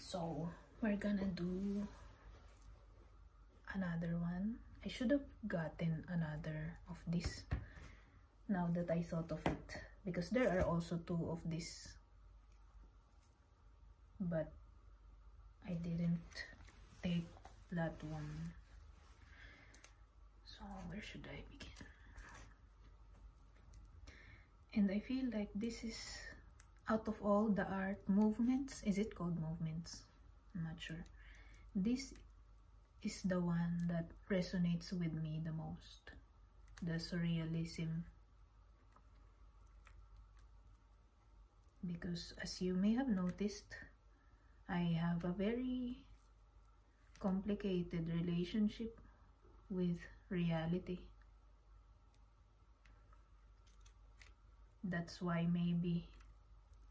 So we're gonna do another one. I should have gotten another of this now that I thought of it, because there are also two of this, but I didn't take that one. So where should I begin? And I feel like this is, out of all the art movements, is it called movements? I'm not sure. This is the one that resonates with me the most, the surrealism. Because as you may have noticed, I have a very complicated relationship with reality. That's why maybe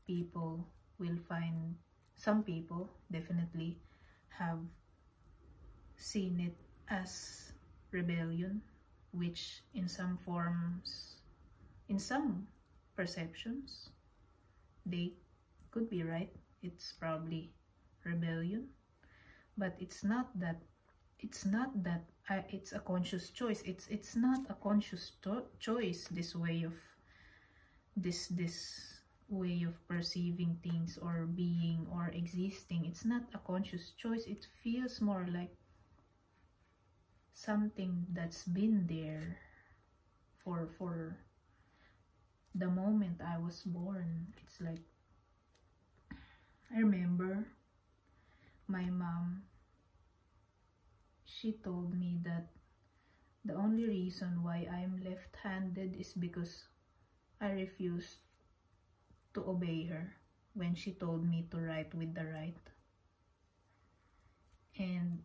people will find, some people definitely have seen it as rebellion, which in some forms, in some perceptions, they could be right. It's probably rebellion, but it's not that it's a conscious choice. It's not a conscious choice, this way of this way of perceiving things or being or existing. It's not a conscious choice. It feels more like something that's been there for the moment I was born. It's like, I remember my mom, she told me that the only reason why I'm left-handed is because I refused to obey her when she told me to write with the right. And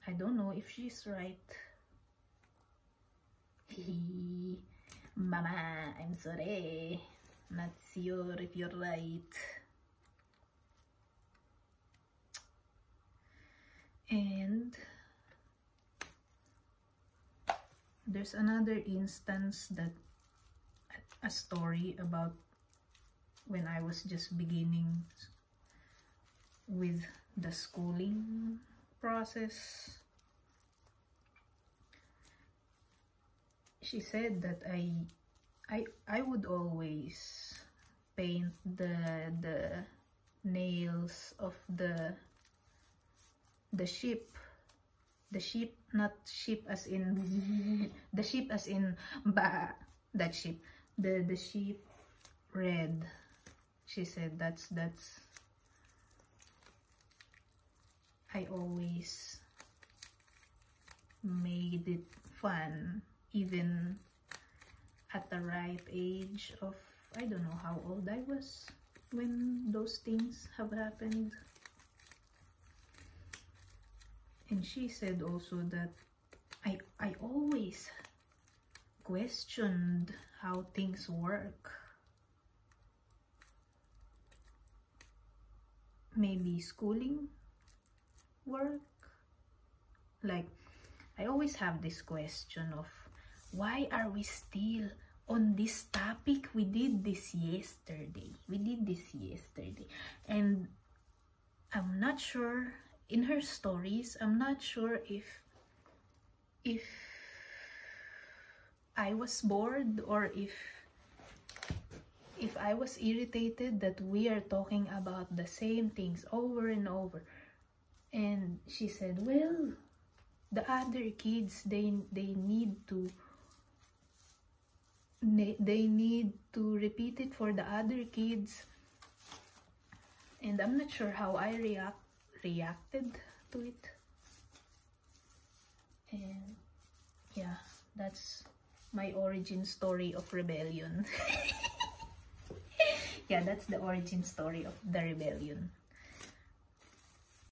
I don't know if she's right. Mama, I'm sorry. Not sure if you're right. And there's another instance, that a story about when I was just beginning with the schooling process. She said that I would always paint the nails of the sheep, not sheep as in the sheep as in that sheep, the sheep red. She said that's I always made it fun, even at the ripe age of, I don't know how old I was when those things have happened. And she said also that I always questioned how things work. Maybe schooling work. Like, I always have this question of, why are we still on this topic? We did this yesterday. And I'm not sure, in her stories, I'm not sure if I was bored or if I was irritated that we are talking about the same things over and over. And she said, well, the other kids, they need to repeat it for the other kids. And I'm not sure how I reacted to it. And yeah, that's my origin story of rebellion. Yeah, that's the origin story of the rebellion.